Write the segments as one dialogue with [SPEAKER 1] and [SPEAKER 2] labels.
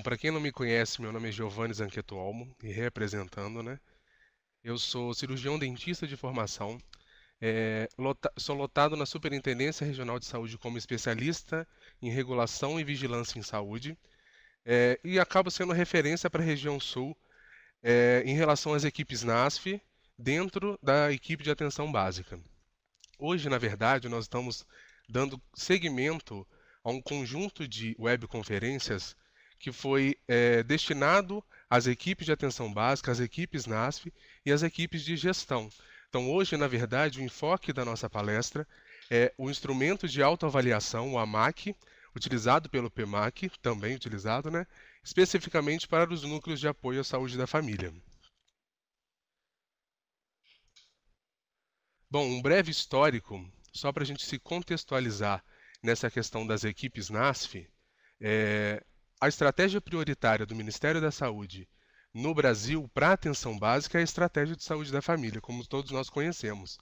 [SPEAKER 1] para quem não me conhece, meu nome é Giovanni Zanqueto Olmo, e representando, né? Eu sou cirurgião dentista de formação, sou lotado na Superintendência Regional de Saúde como especialista em regulação e vigilância em saúde, e acabo sendo referência para a região sul em relação às equipes NASF dentro da equipe de atenção básica. Hoje, na verdade, nós estamos dando seguimento a um conjunto de webconferências que foi destinado às equipes de atenção básica, às equipes NASF e às equipes de gestão. Então, hoje, na verdade, o enfoque da nossa palestra é o instrumento de autoavaliação, o AMAC, utilizado pelo PMAC, também utilizado, né, especificamente para os núcleos de apoio à saúde da família. Bom, um breve histórico, só para a gente se contextualizar nessa questão das equipes NASF. A estratégia prioritária do Ministério da Saúde no Brasil para a atenção básica é a estratégia de saúde da família, como todos nós conhecemos.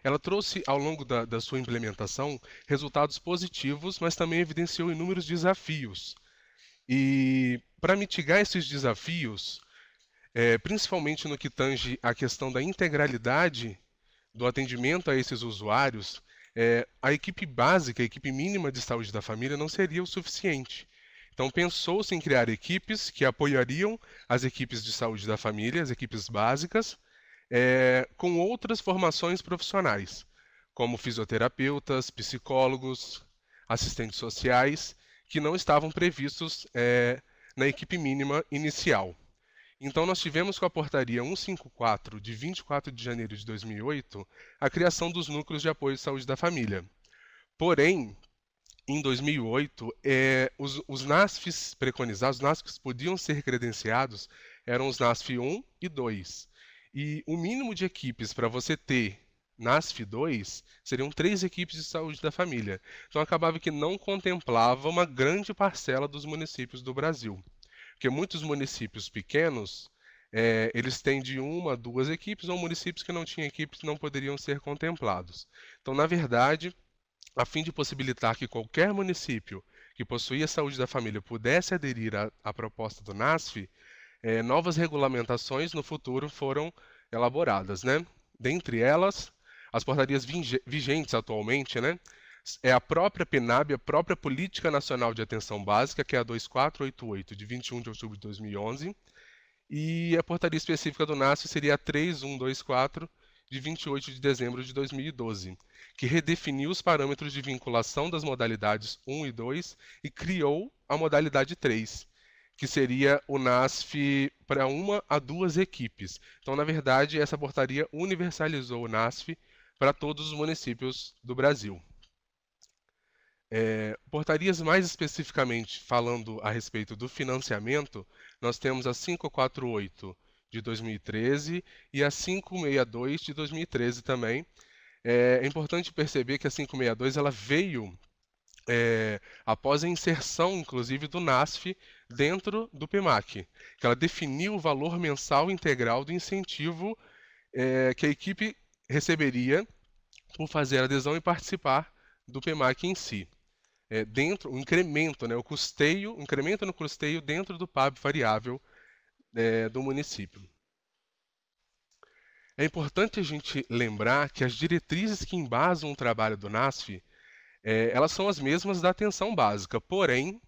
[SPEAKER 1] Ela trouxe, ao longo da sua implementação, resultados positivos, mas também evidenciou inúmeros desafios. E para mitigar esses desafios, principalmente no que tange a questão da integralidade do atendimento a esses usuários, a equipe básica, a equipe mínima de saúde da família não seria o suficiente. Então pensou-se em criar equipes que apoiariam as equipes de saúde da família, as equipes básicas, com outras formações profissionais, como fisioterapeutas, psicólogos, assistentes sociais, que não estavam previstos na equipe mínima inicial. Então, nós tivemos com a Portaria 154, de 24 de janeiro de 2008, a criação dos Núcleos de Apoio à Saúde da Família. Porém, em 2008, os NASFs preconizados, os NASFs que podiam ser credenciados, eram os NASF 1 e 2. E o mínimo de equipes para você ter NASF 2 seriam 3 equipes de saúde da família. Então, acabava que não contemplava uma grande parcela dos municípios do Brasil. Porque muitos municípios pequenos, eles têm de 1 a 2 equipes, ou municípios que não tinham equipes não poderiam ser contemplados. Então, na verdade, a fim de possibilitar que qualquer município que possuía saúde da família pudesse aderir à proposta do NASF, novas regulamentações no futuro foram elaboradas, né? Dentre elas, as portarias vigentes atualmente, né? É a própria PNAB, a própria Política Nacional de Atenção Básica, que é a 2488, de 21 de outubro de 2011, e a portaria específica do NASF seria a 3124, de 28 de dezembro de 2012, que redefiniu os parâmetros de vinculação das modalidades 1 e 2 e criou a modalidade 3, que seria o NASF para 1 a 2 equipes. Então, na verdade, essa portaria universalizou o NASF para todos os municípios do Brasil. Portarias mais especificamente falando a respeito do financiamento, nós temos a 548 de 2013 e a 562 de 2013 também. É importante perceber que a 562 ela veio após a inserção, inclusive, do NASF dentro do PMAC, que ela definiu o valor mensal integral do incentivo que a equipe receberia por fazer adesão e participar do PMAC em si. O incremento, né, o incremento no custeio dentro do PAB variável do município. É importante a gente lembrar que as diretrizes que embasam o trabalho do NASF, elas são as mesmas da atenção básica, porém,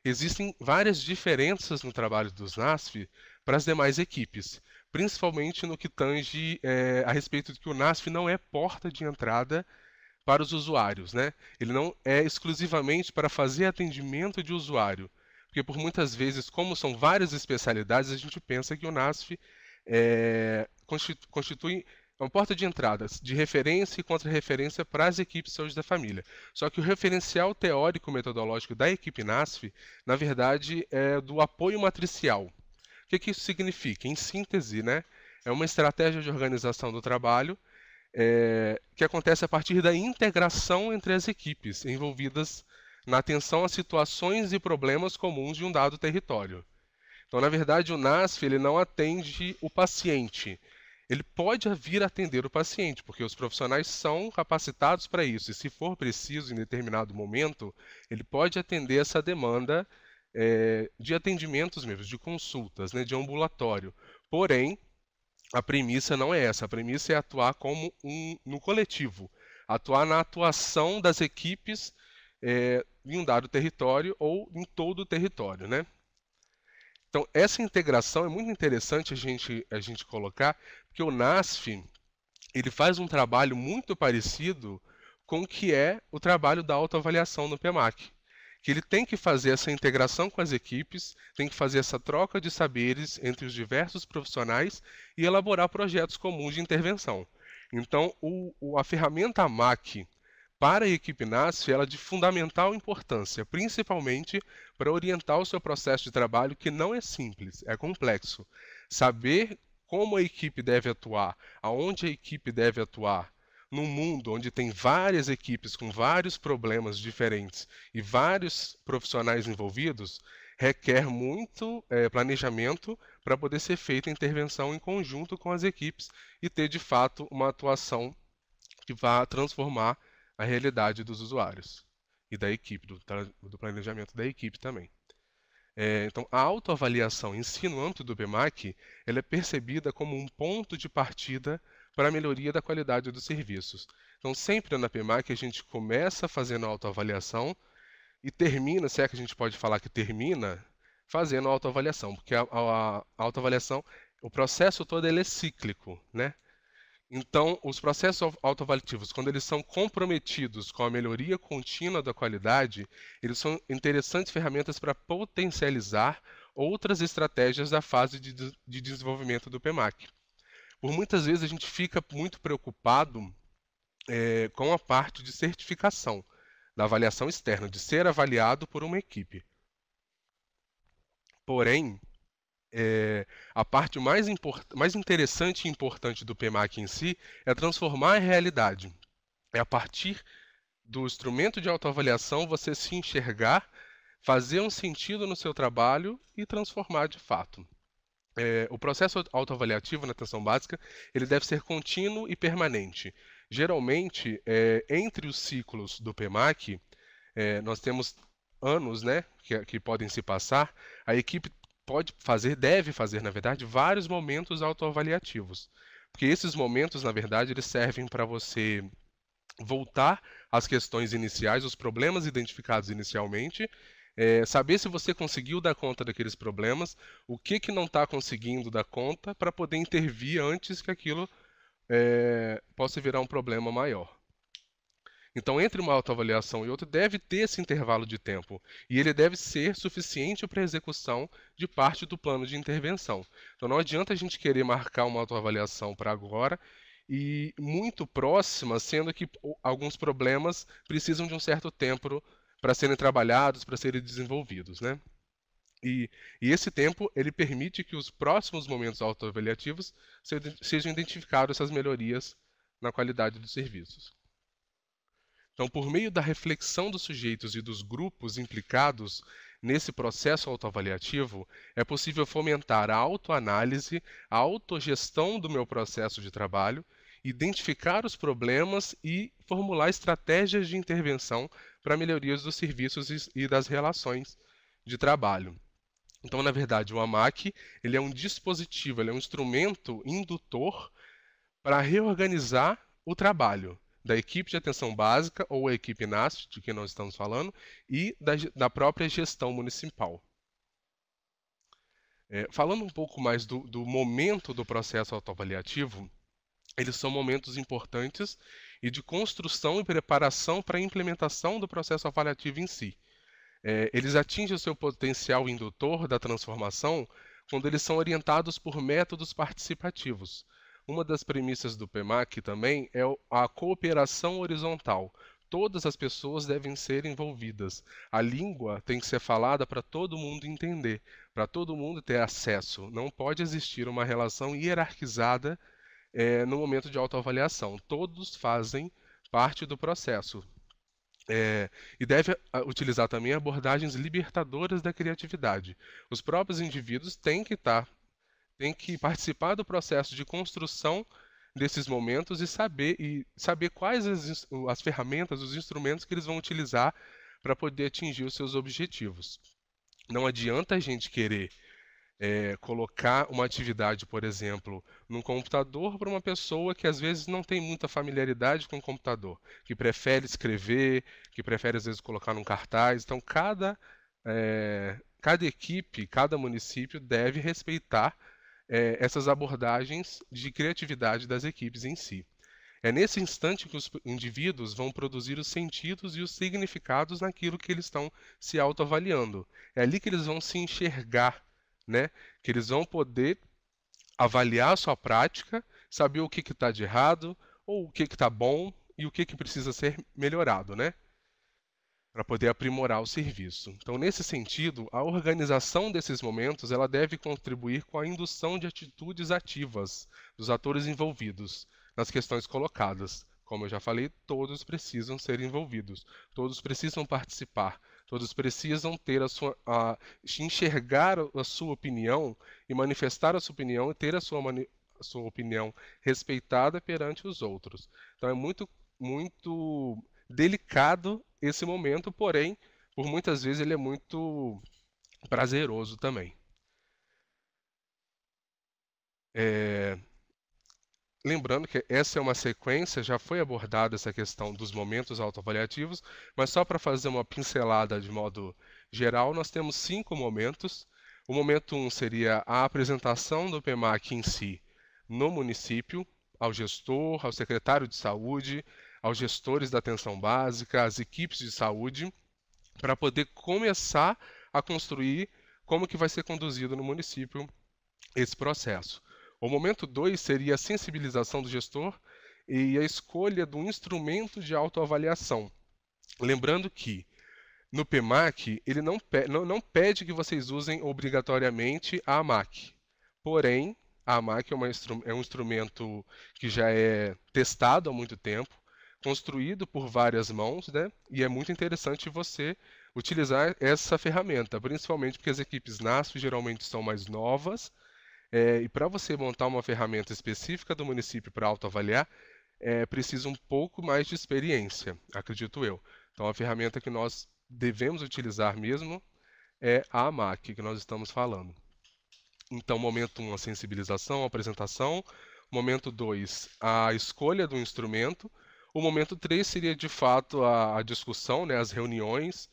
[SPEAKER 1] existem várias diferenças no trabalho dos NASF para as demais equipes, principalmente no que tange a respeito de que o NASF não é porta de entrada para os usuários, né? Ele não é exclusivamente para fazer atendimento de usuário, porque por muitas vezes, como são várias especialidades, a gente pensa que o NASF constitui uma porta de entrada de referência e contra-referência para as equipes de saúde da família. Só que o referencial teórico-metodológico da equipe NASF, na verdade, é do apoio matricial. O que isso significa? Em síntese, né? É uma estratégia de organização do trabalho que acontece a partir da integração entre as equipes envolvidas na atenção a situações e problemas comuns de um dado território. Então, na verdade, o NASF ele não atende o paciente. Ele pode vir atender o paciente, porque os profissionais são capacitados para isso. E se for preciso, em determinado momento, ele pode atender essa demanda de atendimentos mesmo, de consultas, né, de ambulatório. Porém, a premissa não é essa. A premissa é atuar como no coletivo, atuar na atuação das equipes em um dado território ou em todo o território, né? Então, essa integração é muito interessante a gente colocar, porque o NASF ele faz um trabalho muito parecido com o que é o trabalho da autoavaliação no PMAC. Que ele tem que fazer essa integração com as equipes, tem que fazer essa troca de saberes entre os diversos profissionais e elaborar projetos comuns de intervenção. Então, a ferramenta MAC para a equipe NASF ela é de fundamental importância, principalmente para orientar o seu processo de trabalho, que não é simples, é complexo. Saber como a equipe deve atuar, aonde a equipe deve atuar, num mundo onde tem várias equipes com vários problemas diferentes e vários profissionais envolvidos, requer muito planejamento para poder ser feita a intervenção em conjunto com as equipes e ter de fato uma atuação que vá transformar a realidade dos usuários e da equipe, do planejamento da equipe também. Então, a autoavaliação em si, no âmbito do PMAC, ela é percebida como um ponto de partida para a melhoria da qualidade dos serviços. Então, sempre na PMAC, a gente começa fazendo a autoavaliação e termina, se é que a gente pode falar que termina, fazendo a autoavaliação, porque a autoavaliação, o processo todo ele é cíclico, né? Então, os processos autoavaliativos, quando eles são comprometidos com a melhoria contínua da qualidade, eles são interessantes ferramentas para potencializar outras estratégias da fase de desenvolvimento do PMAC. Por muitas vezes a gente fica muito preocupado com a parte de certificação, da avaliação externa, de ser avaliado por uma equipe. Porém, a parte mais interessante e importante do PMAC em si é transformar a realidade. É a partir do instrumento de autoavaliação você se enxergar, fazer um sentido no seu trabalho e transformar de fato. O processo autoavaliativo na atenção básica ele deve ser contínuo e permanente. Geralmente, entre os ciclos do PMAC, nós temos anos, né, que podem se passar. A equipe deve fazer, na verdade, vários momentos autoavaliativos. Porque esses momentos, na verdade, eles servem para você voltar às questões iniciais, os problemas identificados inicialmente, saber se você conseguiu dar conta daqueles problemas, o que não está conseguindo dar conta, para poder intervir antes que aquilo possa virar um problema maior. Então, entre uma autoavaliação e outra, deve ter esse intervalo de tempo. E ele deve ser suficiente para a execução de parte do plano de intervenção. Então, não adianta a gente querer marcar uma autoavaliação para agora e muito próxima, sendo que alguns problemas precisam de um certo tempo para serem trabalhados, para serem desenvolvidos, né? E esse tempo ele permite que os próximos momentos autoavaliativos sejam identificadas essas melhorias na qualidade dos serviços. Então, por meio da reflexão dos sujeitos e dos grupos implicados nesse processo autoavaliativo, é possível fomentar a autoanálise, a autogestão do meu processo de trabalho, identificar os problemas e formular estratégias de intervenção para melhorias dos serviços e das relações de trabalho. Então, na verdade, o AMAC ele é um dispositivo, ele é um instrumento indutor para reorganizar o trabalho da equipe de atenção básica ou a equipe NASF, de que nós estamos falando, e da própria gestão municipal. Falando um pouco mais do momento do processo autoavaliativo, eles são momentos importantes e de construção e preparação para a implementação do processo avaliativo em si. Eles atingem o seu potencial indutor da transformação quando eles são orientados por métodos participativos. Uma das premissas do PMAC também é a cooperação horizontal. Todas as pessoas devem ser envolvidas. A língua tem que ser falada para todo mundo entender, para todo mundo ter acesso. Não pode existir uma relação hierarquizada no momento de autoavaliação. Todos fazem parte do processo. E deve utilizar também abordagens libertadoras da criatividade. Os próprios indivíduos têm que participar do processo de construção desses momentos e saber quais as ferramentas, os instrumentos que eles vão utilizar para poder atingir os seus objetivos. Não adianta a gente querer colocar uma atividade, por exemplo, num computador para uma pessoa que às vezes não tem muita familiaridade com o computador, que prefere escrever, que prefere às vezes colocar num cartaz. Então, cada equipe, cada município deve respeitar essas abordagens de criatividade das equipes em si. É nesse instante que os indivíduos vão produzir os sentidos e os significados naquilo que eles estão se autoavaliando. É ali que eles vão se enxergar, né? Que eles vão poder avaliar a sua prática, saber o que está de errado, ou o que está bom e o que precisa ser melhorado, né? Para poder aprimorar o serviço. Então, nesse sentido, a organização desses momentos ela deve contribuir com a indução de atitudes ativas dos atores envolvidos nas questões colocadas. Como eu já falei, todos precisam ser envolvidos, todos precisam participar, todos precisam ter enxergar a sua opinião e manifestar a sua opinião e ter a sua opinião respeitada perante os outros. Então é muito delicado esse momento, porém, por muitas vezes ele é muito prazeroso também. Lembrando que essa é uma sequência, já foi abordada essa questão dos momentos autoavaliativos, mas só para fazer uma pincelada de modo geral, nós temos 5 momentos. O momento 1 seria a apresentação do PMAC em si no município, ao gestor, ao secretário de saúde, aos gestores da atenção básica, às equipes de saúde, para poder começar a construir como que vai ser conduzido no município esse processo. O momento 2 seria a sensibilização do gestor e a escolha do instrumento de autoavaliação. Lembrando que no PMAC, ele não pede que vocês usem obrigatoriamente a AMAC. Porém, a AMAC é um instrumento que já é testado há muito tempo, construído por várias mãos, né? E é muito interessante você utilizar essa ferramenta, principalmente porque as equipes NASF geralmente são mais novas, e para você montar uma ferramenta específica do município para autoavaliar, precisa um pouco mais de experiência, acredito eu. Então, a ferramenta que nós devemos utilizar mesmo é a AMAC, que nós estamos falando. Então, momento 1, a sensibilização, a apresentação. Momento 2, a escolha do instrumento. O momento 3 seria, de fato, a discussão, né, as reuniões,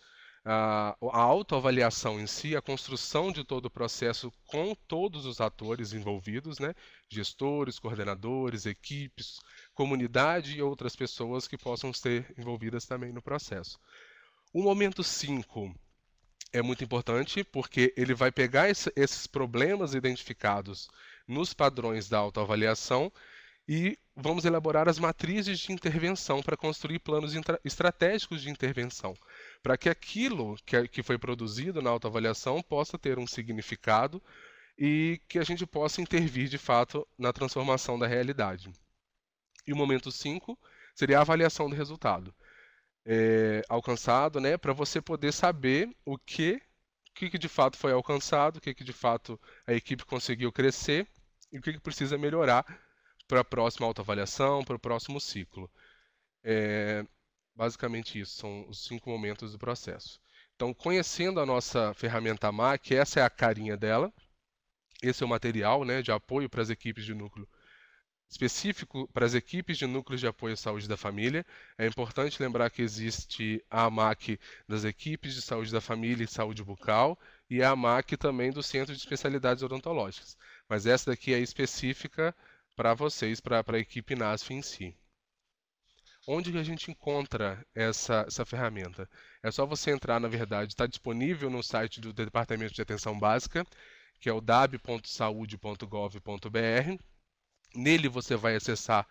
[SPEAKER 1] a autoavaliação em si, a construção de todo o processo com todos os atores envolvidos, né? Gestores, coordenadores, equipes, comunidade e outras pessoas que possam ser envolvidas também no processo. O momento 5 é muito importante porque ele vai pegar esses problemas identificados nos padrões da autoavaliação e vamos elaborar as matrizes de intervenção para construir planos estratégicos de intervenção, para que aquilo que foi produzido na autoavaliação possa ter um significado e que a gente possa intervir de fato na transformação da realidade. E o momento 5 seria a avaliação do resultado alcançado, né, para você poder saber o que de fato foi alcançado, o que de fato a equipe conseguiu crescer e o que precisa melhorar para a próxima autoavaliação, para o próximo ciclo. Basicamente isso, são os 5 momentos do processo. Então, conhecendo a nossa ferramenta AMAC, essa é a carinha dela, esse é o material, né, de apoio para as equipes de núcleo, específico para as equipes de núcleos de apoio à saúde da família. É importante lembrar que existe a AMAC das equipes de saúde da família e saúde bucal e a AMAC também do Centro de Especialidades Odontológicas. Mas essa daqui é específica para vocês, para a equipe NASF em si. Onde que a gente encontra essa ferramenta? É só você entrar, na verdade, está disponível no site do Departamento de Atenção Básica, que é o dab.saude.gov.br. Nele você vai acessar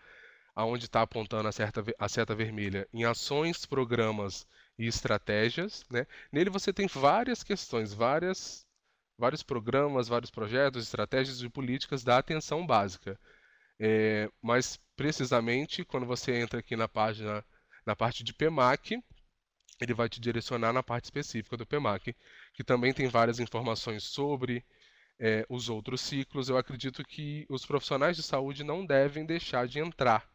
[SPEAKER 1] aonde está apontando a seta vermelha em ações, programas e estratégias, né? Nele você tem várias questões, vários programas, vários projetos, estratégias e políticas da atenção básica. Mas precisamente quando você entra aqui na página, na parte de PMAC, ele vai te direcionar na parte específica do PMAC, que também tem várias informações sobre os outros ciclos. Eu acredito que os profissionais de saúde não devem deixar de entrar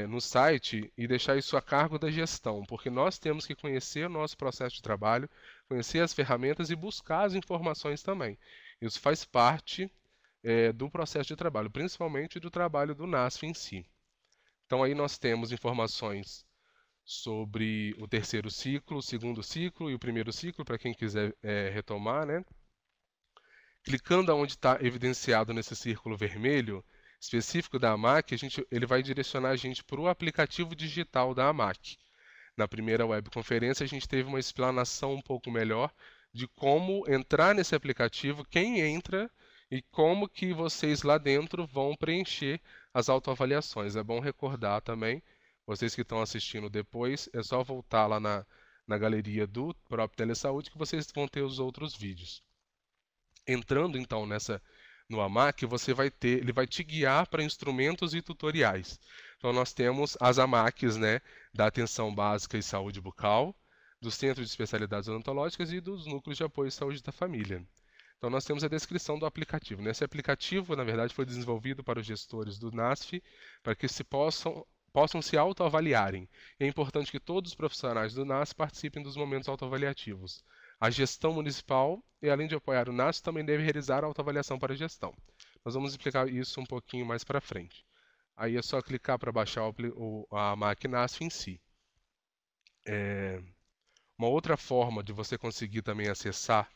[SPEAKER 1] no site e deixar isso a cargo da gestão, porque nós temos que conhecer o nosso processo de trabalho, conhecer as ferramentas e buscar as informações também. Isso faz parte do processo de trabalho, principalmente do trabalho do NASF em si. Então aí nós temos informações sobre o terceiro ciclo, o segundo ciclo e o primeiro ciclo, para quem quiser retomar, né? Clicando onde está evidenciado nesse círculo vermelho específico da AMAC, ele vai direcionar a gente para o aplicativo digital da AMAC. Na primeira webconferência, a gente teve uma explanação um pouco melhor de como entrar nesse aplicativo, quem entra e como que vocês lá dentro vão preencher as autoavaliações. É bom recordar também, vocês que estão assistindo depois, é só voltar lá na galeria do próprio Telesaúde que vocês vão ter os outros vídeos. Entrando então no AMAC, ele vai te guiar para instrumentos e tutoriais. Então nós temos as AMACs, né, da Atenção Básica e Saúde Bucal, dos Centros de Especialidades Odontológicas e dos Núcleos de Apoio à Saúde da Família. Então nós temos a descrição do aplicativo. Esse aplicativo, na verdade, foi desenvolvido para os gestores do NASF, para que possam se autoavaliarem. É importante que todos os profissionais do NASF participem dos momentos autoavaliativos. A gestão municipal, e além de apoiar o NASF, também deve realizar a autoavaliação para a gestão. Nós vamos explicar isso um pouquinho mais para frente. Aí é só clicar para baixar a AMAC NASF em si. Uma outra forma de você conseguir também acessar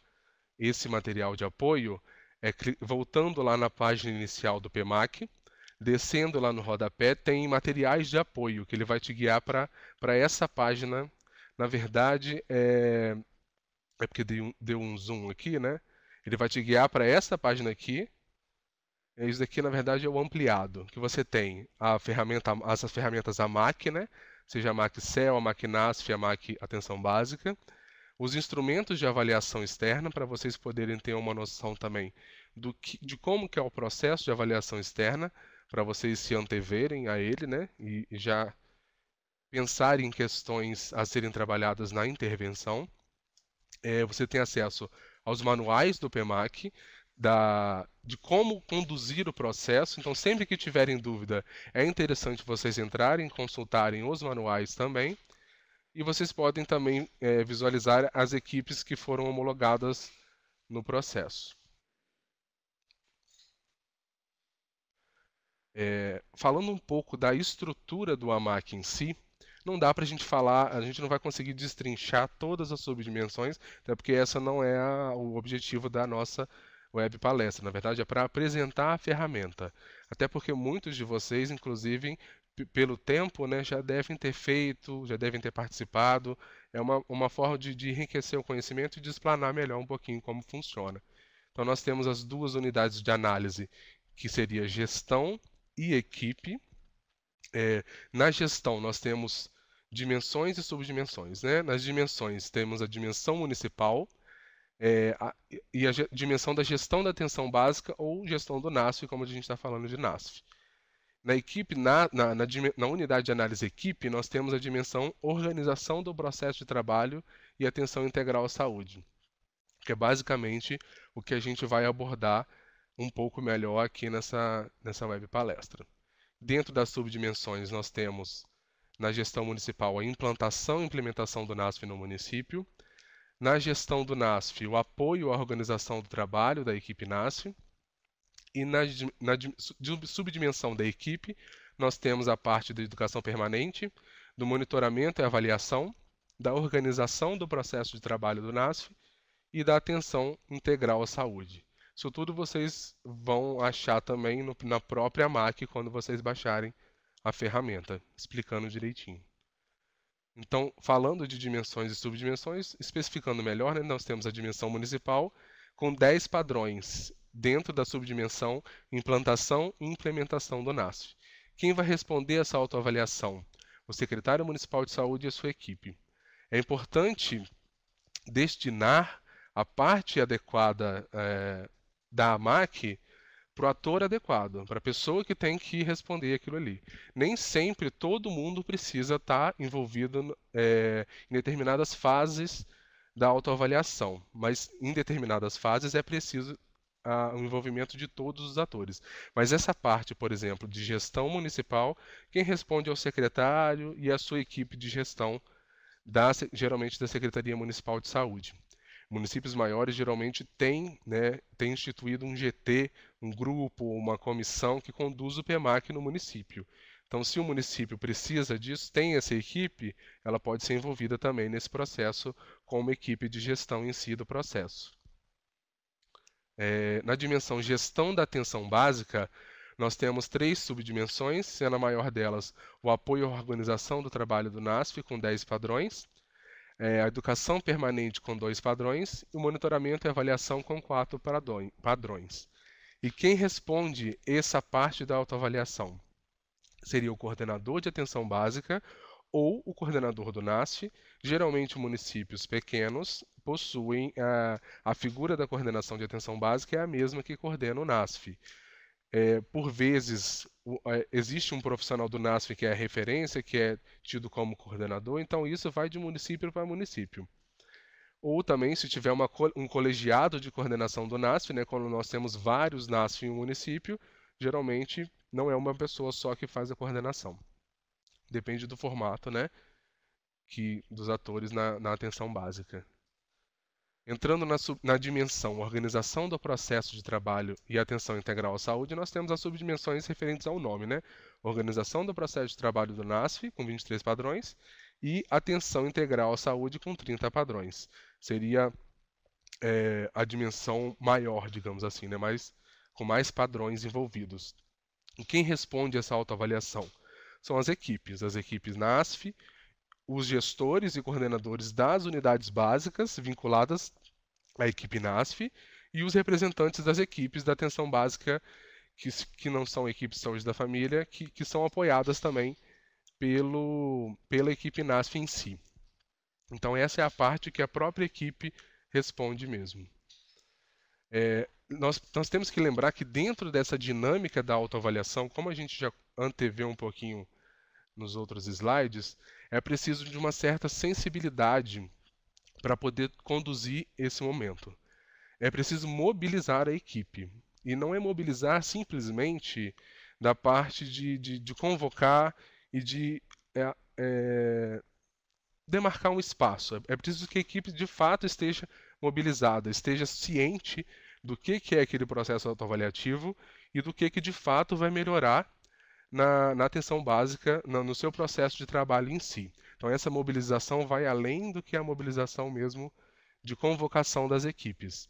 [SPEAKER 1] esse material de apoio é voltando lá na página inicial do PMAC, descendo lá no rodapé, tem materiais de apoio, que ele vai te guiar para essa página. Na verdade, é porque deu um zoom aqui, né? Ele vai te guiar para essa página aqui. Isso daqui, na verdade, é o ampliado, que você tem as ferramentas AMAC, né? Seja a AMAC CEL, a AMAC NASF, a AMAC Atenção Básica. Os instrumentos de avaliação externa, para vocês poderem ter uma noção também de como que é o processo de avaliação externa, para vocês se anteverem a ele, né? E já pensarem em questões a serem trabalhadas na intervenção. Você tem acesso aos manuais do PMAC, de como conduzir o processo. Então, sempre que tiverem dúvida, é interessante vocês entrarem, consultarem os manuais também. E vocês podem também visualizar as equipes que foram homologadas no processo. Falando um pouco da estrutura do AMAC em si, não dá para a gente falar, a gente não vai conseguir destrinchar todas as subdimensões, até porque essa não é o objetivo da nossa web palestra. Na verdade, é para apresentar a ferramenta. Até porque muitos de vocês, inclusive, pelo tempo, né, já devem ter feito, já devem ter participado. É uma forma de enriquecer o conhecimento e de explanar melhor um pouquinho como funciona. Então, nós temos as duas unidades de análise, que seria gestão e equipe. Na gestão, nós temos dimensões e subdimensões, né? Nas dimensões, temos a dimensão municipal e a dimensão da gestão da atenção básica ou gestão do NASF, como a gente está falando de NASF. Na equipe, na unidade de análise equipe, nós temos a dimensão organização do processo de trabalho e atenção integral à saúde, que é basicamente o que a gente vai abordar um pouco melhor aqui nessa web palestra. Dentro das subdimensões, nós temos, na gestão municipal, a implantação e implementação do NASF no município. Na gestão do NASF, o apoio à organização do trabalho da equipe NASF. E na subdimensão da equipe, nós temos a parte da educação permanente, do monitoramento e avaliação, da organização do processo de trabalho do NASF e da atenção integral à saúde. Isso tudo vocês vão achar também na própria AMAC quando vocês baixarem a ferramenta, explicando direitinho. Então, falando de dimensões e subdimensões, especificando melhor, né, nós temos a dimensão municipal com 10 padrões dentro da subdimensão implantação e implementação do NASF. Quem vai responder essa autoavaliação? O secretário municipal de saúde e a sua equipe. É importante destinar a parte adequada da AMAC para o ator adequado, para a pessoa que tem que responder aquilo ali. Nem sempre todo mundo precisa estar envolvido em determinadas fases da autoavaliação, mas em determinadas fases é preciso o envolvimento de todos os atores. Mas essa parte, por exemplo, de gestão municipal, quem responde é o secretário e a sua equipe de gestão, geralmente da Secretaria Municipal de Saúde. Municípios maiores geralmente têm instituído um GT, um grupo, uma comissão que conduz o PMAC no município. Então, se o município precisa disso, tem essa equipe, ela pode ser envolvida também nesse processo com uma equipe de gestão em si do processo. Na dimensão gestão da atenção básica, nós temos 3 subdimensões, sendo a maior delas o apoio à organização do trabalho do NASF, com 10 padrões, a educação permanente com 2 padrões e o monitoramento e avaliação com 4 padrões. E quem responde essa parte da autoavaliação? Seria o coordenador de atenção básica ou o coordenador do NASF. Geralmente, municípios pequenos possuem a figura da coordenação de atenção básica, é a mesma que coordena o NASF. Por vezes, existe um profissional do NASF que é a referência, que é tido como coordenador, então isso vai de município para município. Ou também, se tiver um colegiado de coordenação do NASF, quando nós temos vários NASF em um município, geralmente não é uma pessoa só que faz a coordenação. Depende do formato, dos atores na atenção básica. Entrando na dimensão organização do processo de trabalho e atenção integral à saúde, nós temos as subdimensões referentes ao nome, Organização do processo de trabalho do NASF, com 23 padrões, e atenção integral à saúde, com 30 padrões. Seria a dimensão maior, digamos assim, com mais padrões envolvidos. E quem responde essa autoavaliação? São as equipes NASF, os gestores e coordenadores das unidades básicas vinculadas à equipe NASF e os representantes das equipes da atenção básica, que não são equipes de saúde da família, que são apoiadas também pela equipe NASF em si. Então, essa é a parte que a própria equipe responde mesmo. Nós temos que lembrar que dentro dessa dinâmica da autoavaliação, como a gente já anteveu um pouquinho nos outros slides, é preciso de uma certa sensibilidade para poder conduzir esse momento. É preciso mobilizar a equipe. E não é mobilizar simplesmente da parte de convocar e de demarcar um espaço. É preciso que a equipe de fato esteja mobilizada, esteja ciente do que é aquele processo autoavaliativo e do que de fato vai melhorar na atenção básica, no seu processo de trabalho em si. Então, essa mobilização vai além do que a mobilização mesmo de convocação das equipes.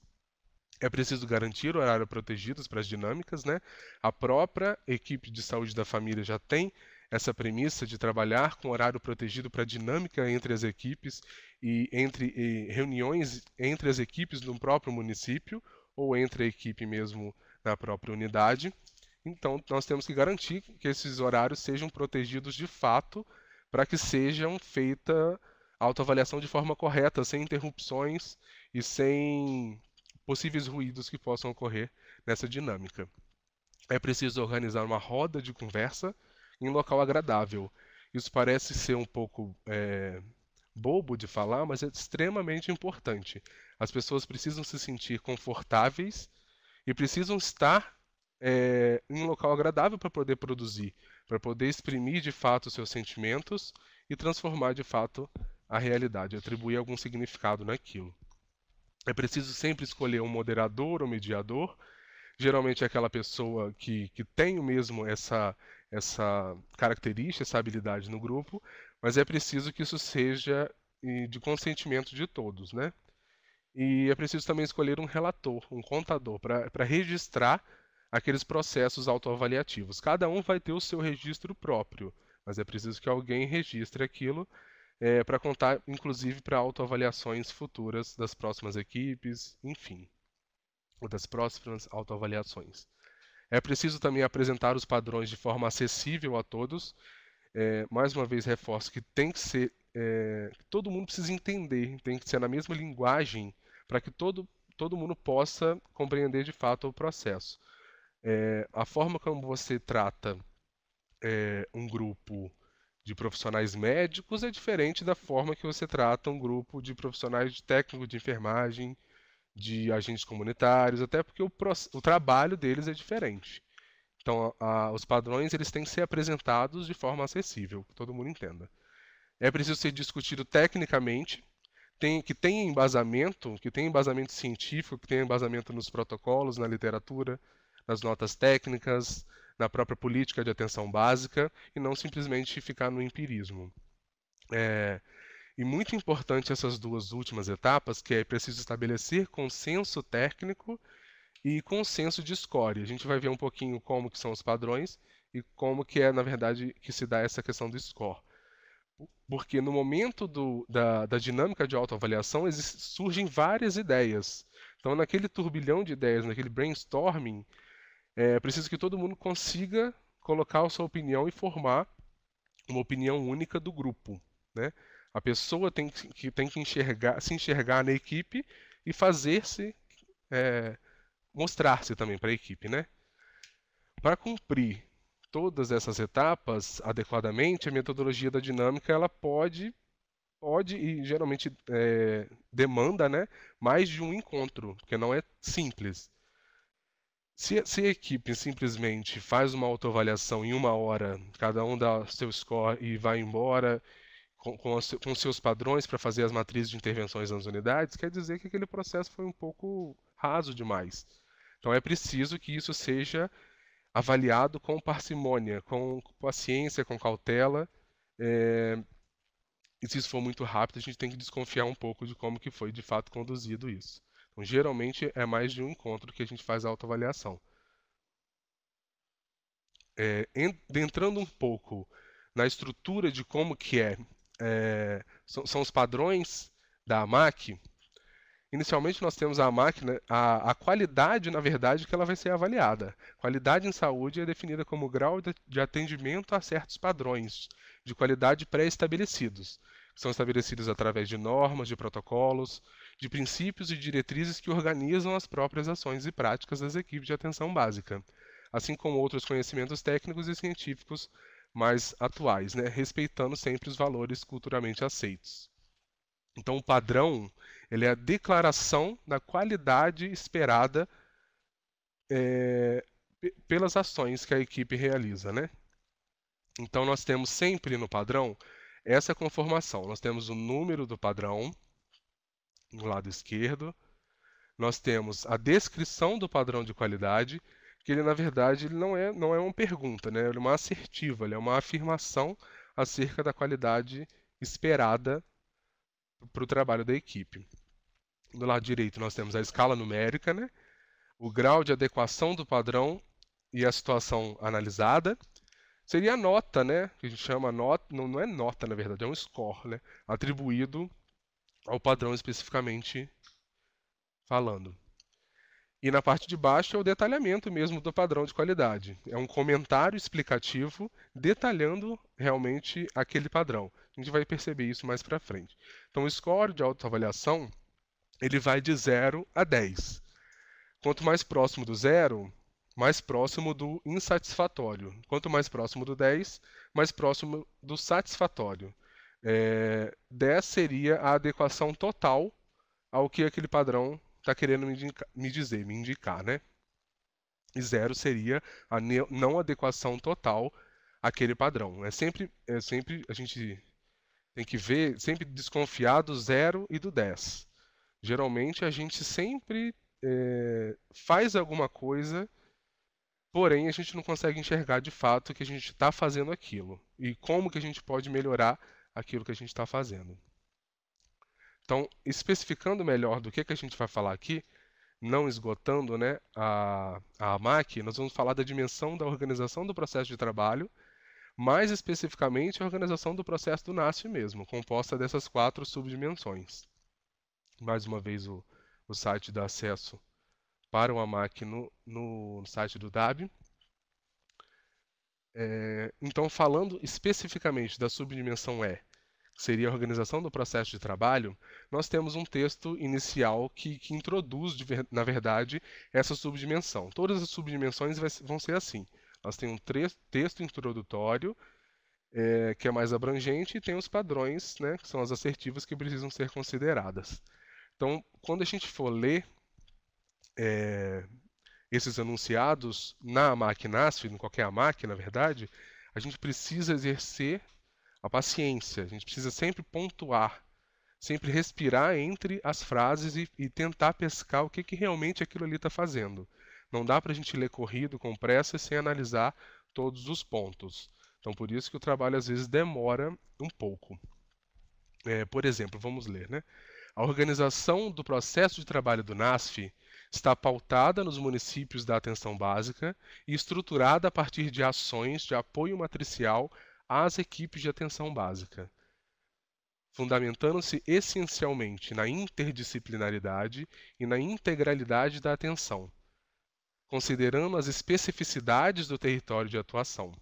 [SPEAKER 1] É preciso garantir o horário protegido para as dinâmicas, A própria equipe de saúde da família já tem essa premissa de trabalhar com horário protegido para a dinâmica entre as equipes e reuniões entre as equipes no próprio município ou entre a equipe mesmo na própria unidade. Então, nós temos que garantir que esses horários sejam protegidos de fato para que sejam feita a autoavaliação de forma correta, sem interrupções e sem possíveis ruídos que possam ocorrer nessa dinâmica. É preciso organizar uma roda de conversa em um local agradável. Isso parece ser um pouco bobo de falar, mas é extremamente importante. As pessoas precisam se sentir confortáveis e precisam estar em um local agradável para poder produzir, para poder exprimir de fato os seus sentimentos e transformar de fato a realidade, atribuir algum significado naquilo. É preciso sempre escolher um moderador ou mediador, geralmente é aquela pessoa que tem mesmo essa característica, essa habilidade no grupo, mas é preciso que isso seja de consentimento de todos, E é preciso também escolher um relator, um contador, para registrar aqueles processos autoavaliativos. Cada um vai ter o seu registro próprio, mas é preciso que alguém registre aquilo para contar, inclusive, para autoavaliações futuras das próximas equipes, enfim, ou das próximas autoavaliações. É preciso também apresentar os padrões de forma acessível a todos. Mais uma vez, reforço que tem que ser, todo mundo precisa entender, tem que ser na mesma linguagem para que todo mundo possa compreender de fato o processo. A forma como você trata um grupo de profissionais médicos é diferente da forma que você trata um grupo de profissionais de técnico de enfermagem, de agentes comunitários, até porque o trabalho deles é diferente. Então, os padrões eles têm que ser apresentados de forma acessível, que todo mundo entenda. É preciso ser discutido tecnicamente. que tem embasamento científico, que tem embasamento nos protocolos, na literatura, nas notas técnicas, na própria política de atenção básica, e não simplesmente ficar no empirismo. E muito importante essas duas últimas etapas, que é preciso estabelecer consenso técnico e consenso de score. A gente vai ver um pouquinho como que são os padrões e como que é, na verdade, que se dá essa questão do score. Porque no momento da dinâmica de autoavaliação surgem várias ideias. Então, naquele turbilhão de ideias, naquele brainstorming, é preciso que todo mundo consiga colocar a sua opinião e formar uma opinião única do grupo, né? A pessoa tem que se enxergar na equipe e fazer-se, mostrar-se também para a equipe, né? Para cumprir todas essas etapas adequadamente, a metodologia da dinâmica ela pode e geralmente demanda, né, mais de um encontro, porque não é simples. Se a equipe simplesmente faz uma autoavaliação em 1 hora, cada um dá seu score e vai embora com seus padrões para fazer as matrizes de intervenções nas unidades, quer dizer que aquele processo foi um pouco raso demais. Então é preciso que isso seja avaliado com parcimônia, com paciência, com cautela. E se isso for muito rápido, a gente tem que desconfiar um pouco de como que foi de fato conduzido isso. Então, geralmente é mais de um encontro que a gente faz a autoavaliação. Entrando um pouco na estrutura de como que são os padrões da AMAC. Inicialmente nós temos a máquina, a qualidade, na verdade, que ela vai ser avaliada. Qualidade em saúde é definida como grau de atendimento a certos padrões de qualidade pré-estabelecidos, que são estabelecidos através de normas, de protocolos, de princípios e diretrizes que organizam as próprias ações e práticas das equipes de atenção básica, assim como outros conhecimentos técnicos e científicos mais atuais, né, respeitando sempre os valores culturalmente aceitos. Então, o padrão ele é a declaração da qualidade esperada pelas ações que a equipe realiza, né? Então, nós temos sempre no padrão essa conformação. Nós temos o número do padrão no lado esquerdo. Nós temos a descrição do padrão de qualidade, que ele, na verdade, ele não é uma pergunta, né? Ele é uma assertiva, ele é uma afirmação acerca da qualidade esperada para o trabalho da equipe. Do lado direito nós temos a escala numérica, né? O grau de adequação do padrão e a situação analisada. Seria a nota, né? Que a gente chama nota, não é nota na verdade, é um score, né? Atribuído ao padrão especificamente falando. E na parte de baixo é o detalhamento mesmo do padrão de qualidade. É um comentário explicativo detalhando realmente aquele padrão. A gente vai perceber isso mais para frente. Então, o score de autoavaliação ele vai de 0 a 10. Quanto mais próximo do 0, mais próximo do insatisfatório. Quanto mais próximo do 10, mais próximo do satisfatório. 10 seria a adequação total ao que aquele padrão está querendo me indicar, né? E 0 seria a não adequação total àquele padrão. Sempre a gente tem que ver, sempre desconfiar do 0 e do 10. Geralmente a gente sempre faz alguma coisa, porém a gente não consegue enxergar de fato que a gente está fazendo aquilo e como que a gente pode melhorar aquilo que a gente está fazendo. Então, especificando melhor do que a gente vai falar aqui, não esgotando, né, a AMAC, nós vamos falar da dimensão da organização do processo de trabalho, mais especificamente a organização do processo do NASF mesmo, composta dessas 4 subdimensões. Mais uma vez o site dá acesso para o AMAC no site do DAB. Então, falando especificamente da subdimensão E, que seria a organização do processo de trabalho, nós temos um texto inicial que introduz, na verdade, essa subdimensão. Todas as subdimensões vão ser assim. Nós temos um texto introdutório, que é mais abrangente, e tem os padrões, né, que são as assertivas que precisam ser consideradas. Então, quando a gente for ler esses enunciados na AMAC NASF, em qualquer AMAC, na verdade, a gente precisa exercer a paciência, a gente precisa sempre pontuar sempre respirar entre as frases e tentar pescar o que realmente aquilo ali está fazendo. Não dá para a gente ler corrido, com pressa, sem analisar todos os pontos. Então, por isso que o trabalho às vezes demora um pouco. Por exemplo, vamos ler, né? A organização do processo de trabalho do NASF está pautada nos municípios da atenção básica e estruturada a partir de ações de apoio matricial às equipes de atenção básica, fundamentando-se essencialmente na interdisciplinaridade e na integralidade da atenção, considerando as especificidades do território de atuação.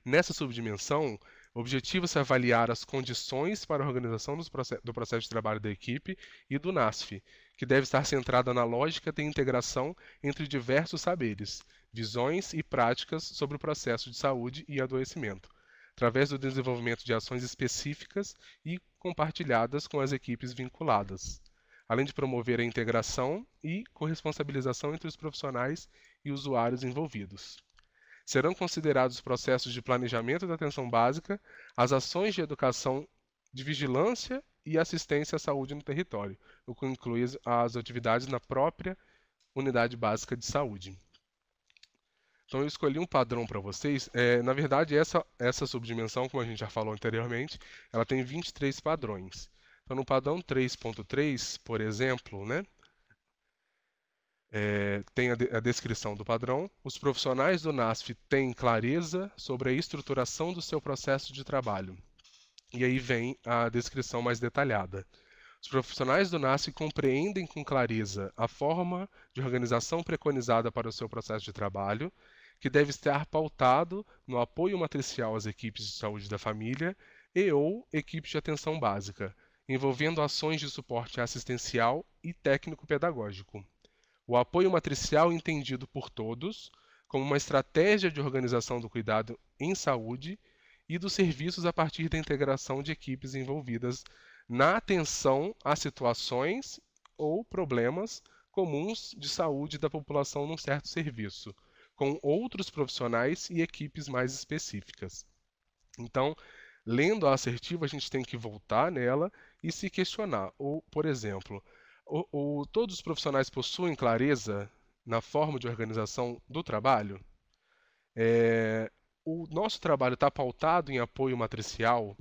[SPEAKER 1] Nessa subdimensão, objetiva-se avaliar as condições para a organização do processo de trabalho da equipe e do NASF, que deve estar centrada na lógica de integração entre diversos saberes, visões e práticas sobre o processo de saúde e adoecimento, através do desenvolvimento de ações específicas e compartilhadas com as equipes vinculadas, além de promover a integração e corresponsabilização entre os profissionais e usuários envolvidos. Serão considerados os processos de planejamento da atenção básica, as ações de educação, de vigilância e assistência à saúde no território, o que inclui as atividades na própria unidade básica de saúde. Então eu escolhi um padrão para vocês. Na verdade, essa subdimensão, como a gente já falou anteriormente, ela tem 23 padrões. Então no padrão 3.3, por exemplo, né, tem a descrição do padrão. Os profissionais do NASF têm clareza sobre a estruturação do seu processo de trabalho. E aí vem a descrição mais detalhada. Os profissionais do NASF compreendem com clareza a forma de organização preconizada para o seu processo de trabalho, que deve estar pautado no apoio matricial às equipes de saúde da família e/ou equipes de atenção básica, envolvendo ações de suporte assistencial e técnico-pedagógico. O apoio matricial entendido por todos como uma estratégia de organização do cuidado em saúde e dos serviços a partir da integração de equipes envolvidas na atenção a situações ou problemas comuns de saúde da população num certo serviço, com outros profissionais e equipes mais específicas. Então, lendo a assertiva, a gente tem que voltar nela e se questionar. Ou, por exemplo, todos os profissionais possuem clareza na forma de organização do trabalho? O nosso trabalho está pautado em apoio matricial?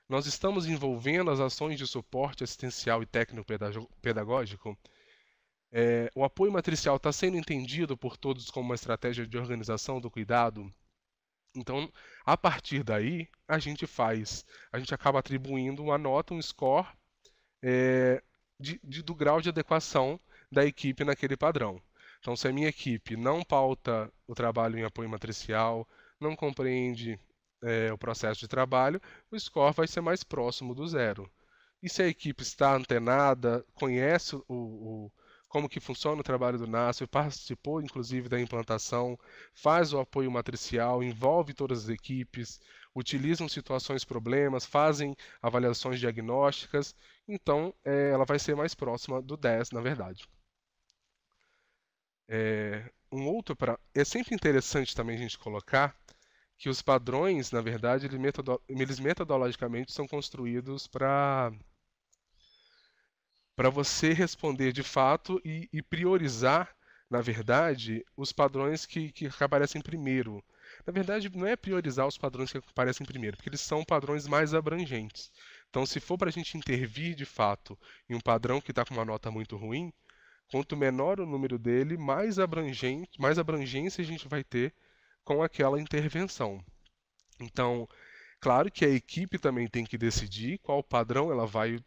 [SPEAKER 1] Nós estamos envolvendo as ações de suporte assistencial e técnico-pedagógico? O apoio matricial está sendo entendido por todos como uma estratégia de organização do cuidado? Então, a partir daí, a gente acaba atribuindo uma nota, um score, do grau de adequação da equipe naquele padrão. Então, se a minha equipe não pauta o trabalho em apoio matricial, não compreende o processo de trabalho, o score vai ser mais próximo do zero. E se a equipe está antenada, conhece como que funciona o trabalho do NASF, participou inclusive da implantação, faz o apoio matricial, envolve todas as equipes, utilizam situações problemas, fazem avaliações diagnósticas, então ela vai ser mais próxima do 10, na verdade. É sempre interessante também a gente colocar que os padrões, na verdade, eles metodologicamente são construídos para você responder de fato e priorizar, na verdade, os padrões que aparecem primeiro. Na verdade, não é priorizar os padrões que aparecem primeiro, porque eles são padrões mais abrangentes. Então, se for para a gente intervir de fato em um padrão que está com uma nota muito ruim, quanto menor o número dele, mais abrangência a gente vai ter com aquela intervenção. Então, claro que a equipe também tem que decidir qual padrão ela vai,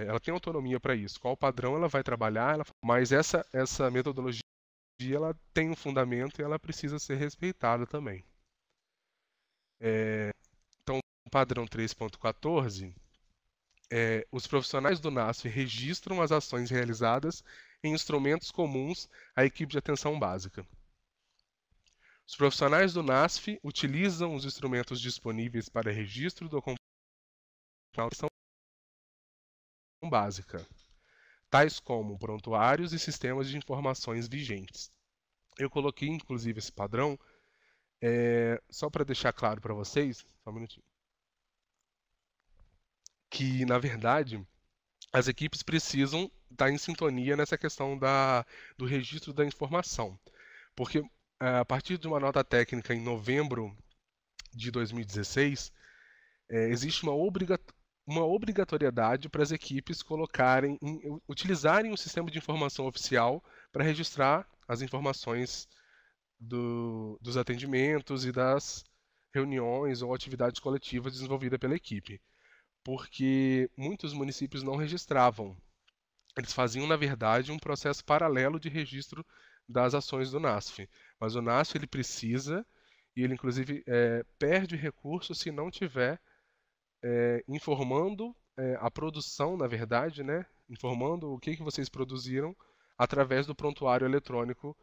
[SPEAKER 1] ela tem autonomia para isso, qual padrão ela vai trabalhar, mas essa metodologia ela tem um fundamento e ela precisa ser respeitada também. Então, o padrão 3.14, os profissionais do NASF registram as ações realizadas em instrumentos comuns à equipe de atenção básica. Os profissionais do NASF utilizam os instrumentos disponíveis para registro do atenção básica, tais como prontuários e sistemas de informações vigentes. Eu coloquei, inclusive, esse padrão só para deixar claro para vocês, só um minutinho, que, na verdade, as equipes precisam estar em sintonia nessa questão do registro da informação. Porque a partir de uma nota técnica em novembro de 2016, existe uma obrigatoriedade para as equipes utilizarem o sistema de informação oficial para registrar as informações dos atendimentos e das reuniões ou atividades coletivas desenvolvidas pela equipe, porque muitos municípios não registravam. Eles faziam, na verdade, um processo paralelo de registro das ações do NASF. Mas o NASF ele precisa, e ele inclusive perde recursos se não tiver informando a produção, na verdade, né? Informando o que vocês produziram através do prontuário eletrônico,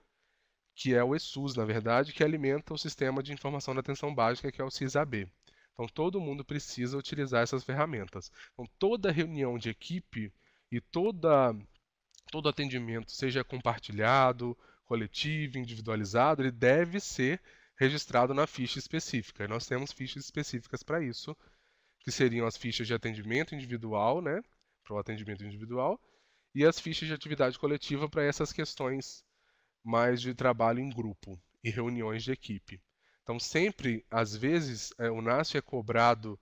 [SPEAKER 1] que é o ESUS, na verdade, que alimenta o Sistema de Informação da Atenção Básica, que é o SIS-AB. Então, todo mundo precisa utilizar essas ferramentas. Então, toda reunião de equipe e todo atendimento, seja compartilhado, coletivo, individualizado, ele deve ser registrado na ficha específica. E nós temos fichas específicas para isso, que seriam as fichas de atendimento individual, né, para o atendimento individual, e as fichas de atividade coletiva para essas questões mais de trabalho em grupo e reuniões de equipe. Então, sempre, às vezes, o NASF é cobrado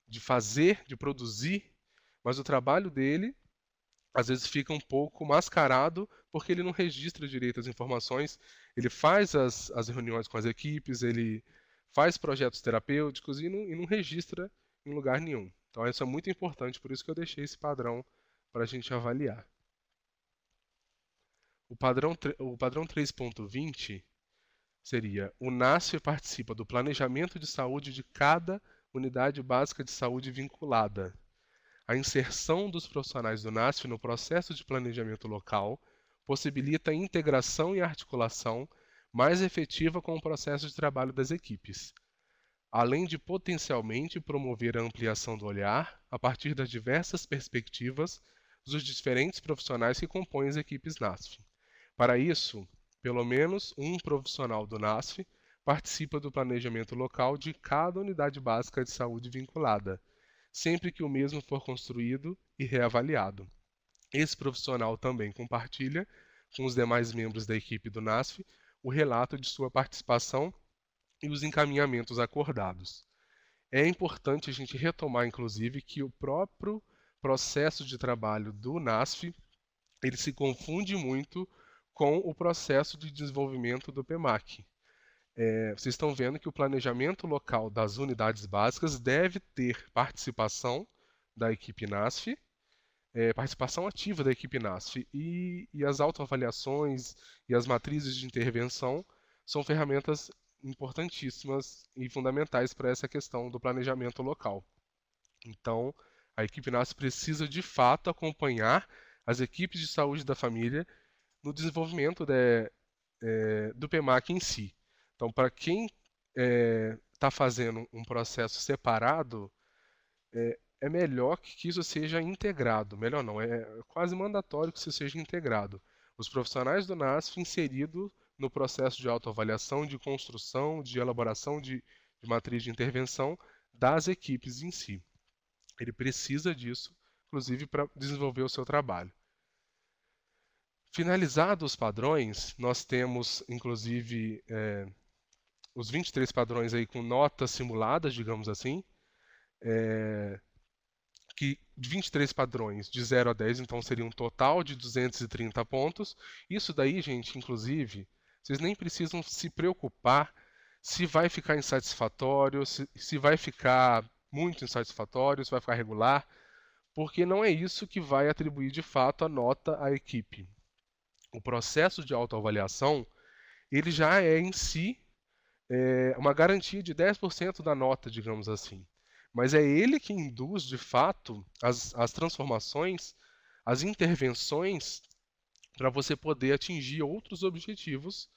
[SPEAKER 1] de produzir, mas o trabalho dele, às vezes, fica um pouco mascarado porque ele não registra direito as informações, ele faz as reuniões com as equipes, ele faz projetos terapêuticos e não registra em lugar nenhum. Então, isso é muito importante, por isso que eu deixei esse padrão para a gente avaliar. O padrão 3.20 seria: o NASF participa do planejamento de saúde de cada unidade básica de saúde vinculada. A inserção dos profissionais do NASF no processo de planejamento local possibilita a integração e articulação mais efetiva com o processo de trabalho das equipes, além de potencialmente promover a ampliação do olhar a partir das diversas perspectivas dos diferentes profissionais que compõem as equipes NASF. Para isso, pelo menos um profissional do NASF participa do planejamento local de cada unidade básica de saúde vinculada, sempre que o mesmo for construído e reavaliado. Esse profissional também compartilha com os demais membros da equipe do NASF o relato de sua participação e os encaminhamentos acordados. É importante a gente retomar, inclusive, que o próprio processo de trabalho do NASF ele se confunde muito com o processo de desenvolvimento do PMAC. Vocês estão vendo que o planejamento local das unidades básicas deve ter participação da equipe NASF, participação ativa da equipe NASF, e as autoavaliações e as matrizes de intervenção são ferramentas importantíssimas e fundamentais para essa questão do planejamento local. Então, a equipe NASF precisa de fato acompanhar as equipes de saúde da família no desenvolvimento do PMAC em si. Então, para quem está fazendo um processo separado, é melhor que isso seja integrado. Melhor não, é quase mandatório que isso seja integrado. Os profissionais do NASF inseridos no processo de autoavaliação, de construção, de elaboração de matriz de intervenção das equipes em si. Ele precisa disso, inclusive, para desenvolver o seu trabalho. Finalizados os padrões, nós temos, inclusive, os 23 padrões aí com notas simuladas, digamos assim, que 23 padrões de 0 a 10, então seria um total de 230 pontos. Isso daí, gente, inclusive, vocês nem precisam se preocupar se vai ficar insatisfatório, se vai ficar muito insatisfatório, se vai ficar regular, porque não é isso que vai atribuir de fato a nota à equipe. O processo de autoavaliação, ele já é em si uma garantia de 10% da nota, digamos assim. Mas é ele que induz, de fato, as transformações, as intervenções, para você poder atingir outros objetivos,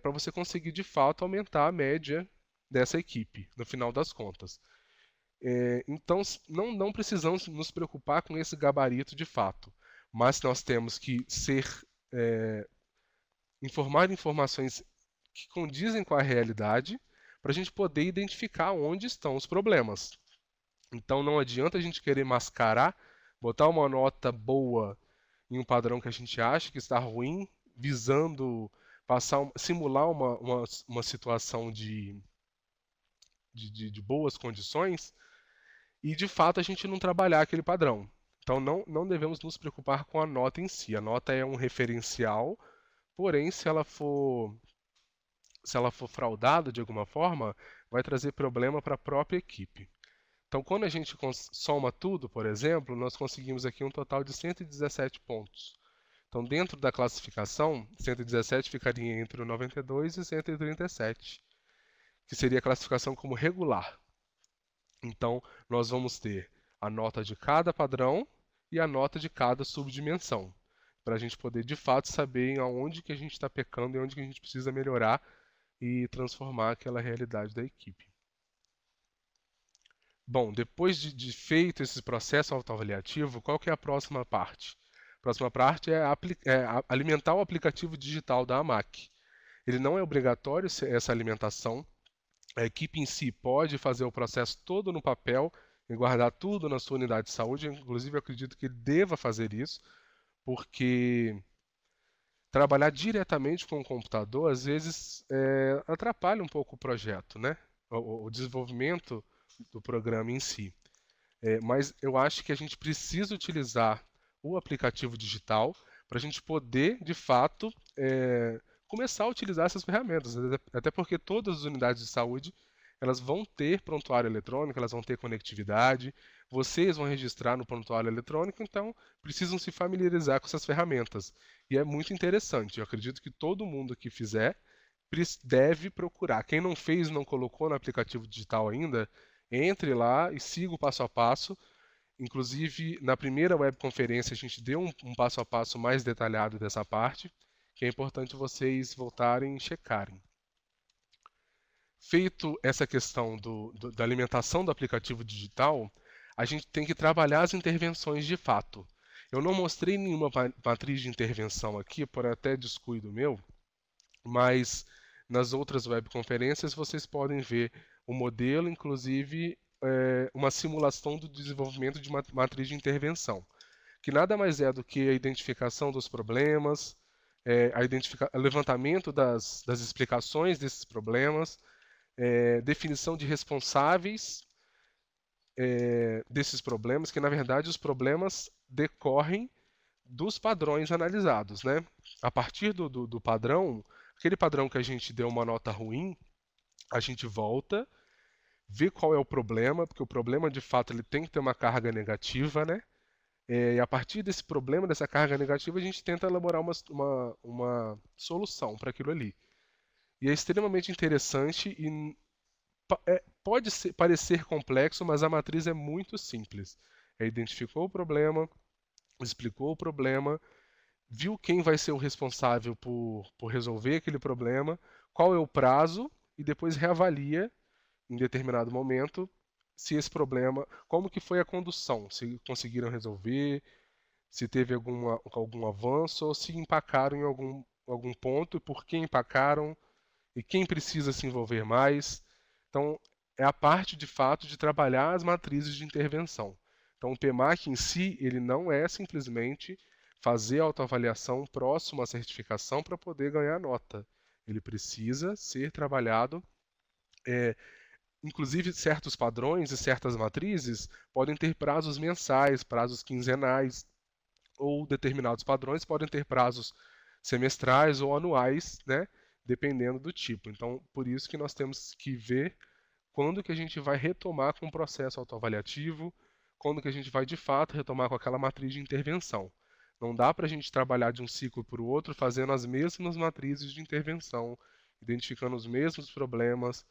[SPEAKER 1] para você conseguir, de fato, aumentar a média dessa equipe, no final das contas. Então, não precisamos nos preocupar com esse gabarito de fato, mas nós temos que informar informações que condizem com a realidade para a gente poder identificar onde estão os problemas. Então não adianta a gente querer mascarar, botar uma nota boa em um padrão que a gente acha que está ruim, visando simular uma situação de boas condições e de fato a gente não trabalhar aquele padrão. Então não devemos nos preocupar com a nota em si. A nota é um referencial, porém se ela for fraudada de alguma forma, vai trazer problema para a própria equipe. Então, quando a gente soma tudo, por exemplo, nós conseguimos aqui um total de 117 pontos. Então, dentro da classificação, 117 ficaria entre o 92 e 137, que seria a classificação como regular. Então, nós vamos ter a nota de cada padrão e a nota de cada subdimensão, para a gente poder, de fato, saber aonde que a gente está pecando e onde que a gente precisa melhorar e transformar aquela realidade da equipe. Bom, depois de feito esse processo autoavaliativo, qual que é a próxima parte? A próxima parte é alimentar o aplicativo digital da AMAC. Ele não é obrigatório essa alimentação. A equipe em si pode fazer o processo todo no papel e guardar tudo na sua unidade de saúde. Inclusive, eu acredito que ele deva fazer isso, porque trabalhar diretamente com o computador, às vezes, atrapalha um pouco o projeto, né? O desenvolvimento do programa em si. Mas eu acho que a gente precisa utilizar o aplicativo digital para a gente poder, de fato, começar a utilizar essas ferramentas. Até porque todas as unidades de saúde elas vão ter prontuário eletrônico, elas vão ter conectividade, vocês vão registrar no prontuário eletrônico, então precisam se familiarizar com essas ferramentas. E é muito interessante, eu acredito que todo mundo que fizer deve procurar. Quem não fez, não colocou no aplicativo digital ainda, entre lá e siga o passo a passo. Inclusive, na primeira webconferência, a gente deu um passo a passo mais detalhado dessa parte, que é importante vocês voltarem e checarem. Feito essa questão da alimentação do aplicativo digital, a gente tem que trabalhar as intervenções de fato. Eu não mostrei nenhuma matriz de intervenção aqui, por até descuido meu, mas nas outras webconferências vocês podem ver o modelo, inclusive uma simulação do desenvolvimento de uma matriz de intervenção, que nada mais é do que a identificação dos problemas, o levantamento das explicações desses problemas, definição de responsáveis desses problemas, que na verdade os problemas decorrem dos padrões analisados, né? A partir do padrão, aquele padrão que a gente deu uma nota ruim, a gente volta, vê qual é o problema, porque o problema de fato ele tem que ter uma carga negativa, né? E a partir desse problema, dessa carga negativa, a gente tenta elaborar uma solução para aquilo ali. E é extremamente interessante e pode parecer complexo, mas a matriz é muito simples. Identificou o problema, explicou o problema, viu quem vai ser o responsável por resolver aquele problema, qual é o prazo e depois reavalia em determinado momento se esse problema, como que foi a condução, se conseguiram resolver, se teve algum avanço ou se empacaram em algum ponto e por que empacaram e quem precisa se envolver mais. Então, é a parte de fato de trabalhar as matrizes de intervenção. Então, o PMAC em si, ele não é simplesmente fazer a autoavaliação próximo à certificação para poder ganhar nota. Ele precisa ser trabalhado, inclusive certos padrões e certas matrizes podem ter prazos mensais, prazos quinzenais, ou determinados padrões podem ter prazos semestrais ou anuais, né? Dependendo do tipo. Então, por isso que nós temos que ver quando que a gente vai retomar com o processo autoavaliativo, quando que a gente vai de fato retomar com aquela matriz de intervenção. Não dá para a gente trabalhar de um ciclo para o outro fazendo as mesmas matrizes de intervenção, identificando os mesmos problemas,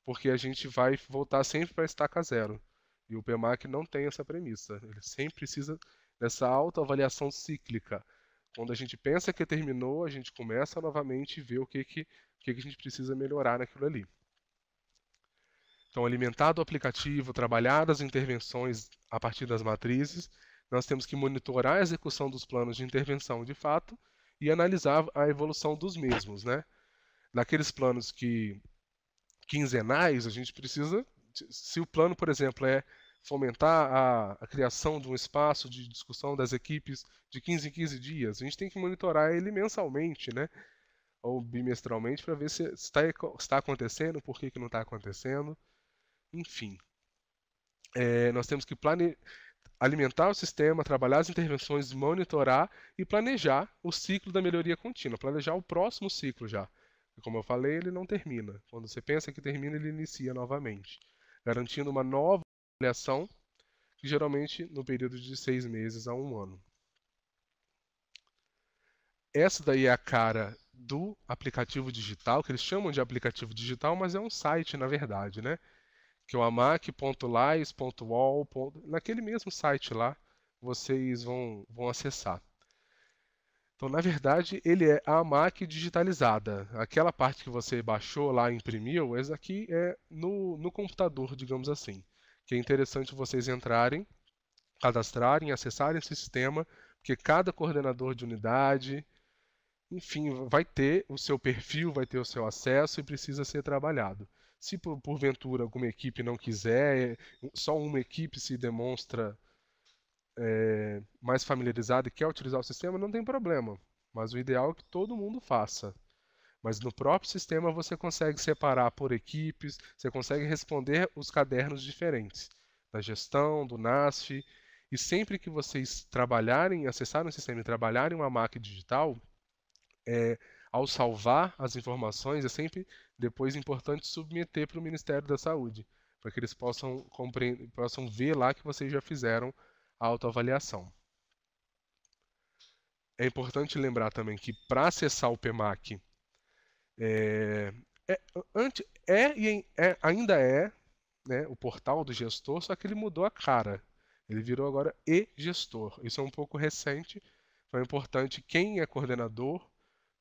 [SPEAKER 1] porque a gente vai voltar sempre para a estaca zero. E o PMAC não tem essa premissa. Ele sempre precisa dessa autoavaliação cíclica. Quando a gente pensa que terminou, a gente começa novamente e vê o que a gente precisa melhorar naquilo ali. Então, alimentado o aplicativo, trabalhar as intervenções a partir das matrizes, nós temos que monitorar a execução dos planos de intervenção de fato e analisar a evolução dos mesmos, né? Naqueles planos quinzenais, a gente precisa, se o plano, por exemplo, é fomentar a criação de um espaço de discussão das equipes de 15 em 15 dias. A gente tem que monitorar ele mensalmente, né? Ou bimestralmente, para ver se está acontecendo, por que não está acontecendo. Enfim, nós temos que alimentar o sistema, trabalhar as intervenções, monitorar e planejar o ciclo da melhoria contínua, planejar o próximo ciclo já. E como eu falei, ele não termina. Quando você pensa que termina, ele inicia novamente, garantindo uma nova avaliação, que geralmente no período de 6 meses a 1 ano. Essa daí é a cara do aplicativo digital, que eles chamam de aplicativo digital, mas é um site na verdade, né? Que é o amac.lais.ol. Naquele mesmo site lá, vocês vão acessar. Então, na verdade, ele é a AMAC digitalizada. Aquela parte que você baixou lá e imprimiu, essa aqui é no computador, digamos assim. Que é interessante vocês entrarem, cadastrarem, acessarem esse sistema, porque cada coordenador de unidade, enfim, vai ter o seu perfil, vai ter o seu acesso e precisa ser trabalhado. Se porventura alguma equipe não quiser, só uma equipe se demonstra mais familiarizada e quer utilizar o sistema, não tem problema. Mas o ideal é que todo mundo faça. Mas no próprio sistema você consegue separar por equipes, você consegue responder os cadernos diferentes da gestão, do NASF. E sempre que vocês trabalharem, acessarem o sistema e trabalharem uma máquina digital, ao salvar as informações, é sempre depois importante submeter para o Ministério da Saúde, para que eles possam ver lá que vocês já fizeram a autoavaliação. É importante lembrar também que para acessar o PMAC, ainda é, né, o portal do gestor, só que ele mudou a cara. Ele virou agora e-gestor. Isso é um pouco recente, então é importante quem é coordenador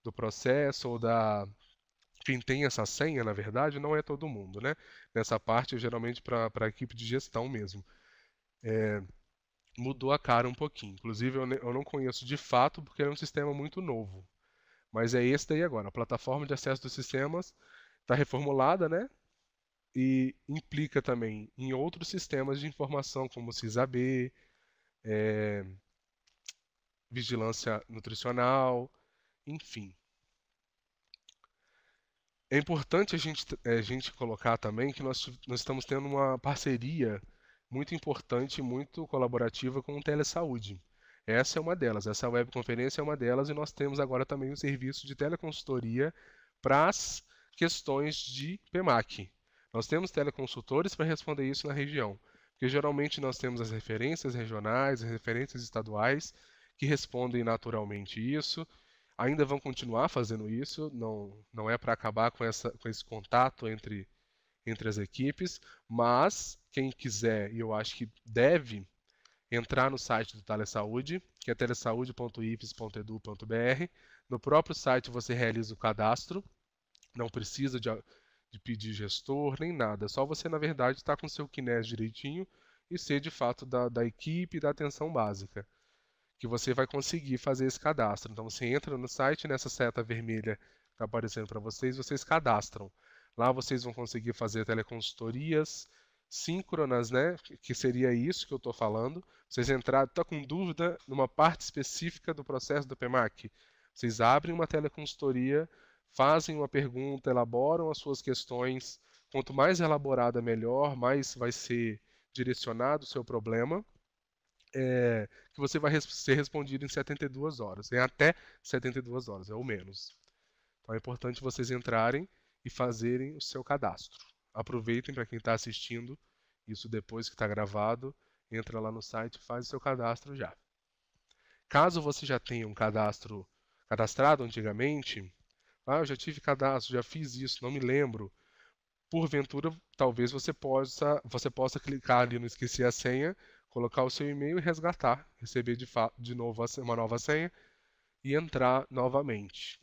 [SPEAKER 1] do processo ou quem tem essa senha, na verdade, não é todo mundo, né? Nessa parte, geralmente para a equipe de gestão mesmo. Mudou a cara um pouquinho. Inclusive, eu não conheço de fato, porque é um sistema muito novo. Mas é esse daí agora. A plataforma de acesso dos sistemas está reformulada, né? E implica também em outros sistemas de informação, como o CISAB, vigilância nutricional, enfim. É importante a gente colocar também que nós estamos tendo uma parceria muito importante, muito colaborativa com o Telesaúde. Essa é uma delas, essa webconferência é uma delas, e nós temos agora também o serviço de teleconsultoria para as questões de PMAC. Nós temos teleconsultores para responder isso na região, porque geralmente nós temos as referências regionais, as referências estaduais, que respondem naturalmente isso. Ainda vão continuar fazendo isso, não é para acabar com esse contato entre as equipes, mas quem quiser, e eu acho que deve, entrar no site do Telesaúde, que é telesaude.ifes.edu.br. No próprio site você realiza o cadastro, não precisa de pedir gestor nem nada, é só você, na verdade, estar com o seu CNES direitinho e ser de fato da equipe e da atenção básica, que você vai conseguir fazer esse cadastro. Então você entra no site, nessa seta vermelha que está aparecendo para vocês, vocês cadastram. Lá vocês vão conseguir fazer teleconsultorias síncronas, né? Que seria isso que eu estou falando. Vocês estão com dúvida numa parte específica do processo do PMAC, vocês abrem uma teleconsultoria, fazem uma pergunta, elaboram as suas questões. Quanto mais elaborada, melhor, mais vai ser direcionado o seu problema. Que você vai ser respondido em 72 horas. Em até 72 horas, ou menos. Então é importante vocês entrarem e fazerem o seu cadastro. Aproveitem para quem está assistindo isso depois que está gravado, entra lá no site e faz o seu cadastro já. Caso você já tenha um cadastro cadastrado antigamente, eu já tive cadastro, já fiz isso, não me lembro. Porventura, talvez você possa clicar ali no esqueci a senha, colocar o seu e-mail e resgatar, receber de novo uma nova senha e entrar novamente.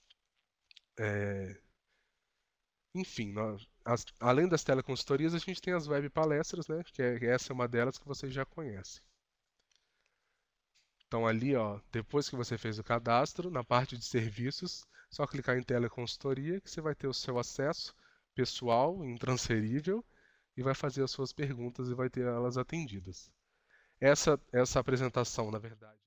[SPEAKER 1] Enfim, além das teleconsultorias, a gente tem as web palestras, né? Essa é uma delas que vocês já conhecem. Então ali, depois que você fez o cadastro, na parte de serviços, só clicar em teleconsultoria que você vai ter o seu acesso pessoal, intransferível, e vai fazer as suas perguntas e vai ter elas atendidas. Essa apresentação, na verdade.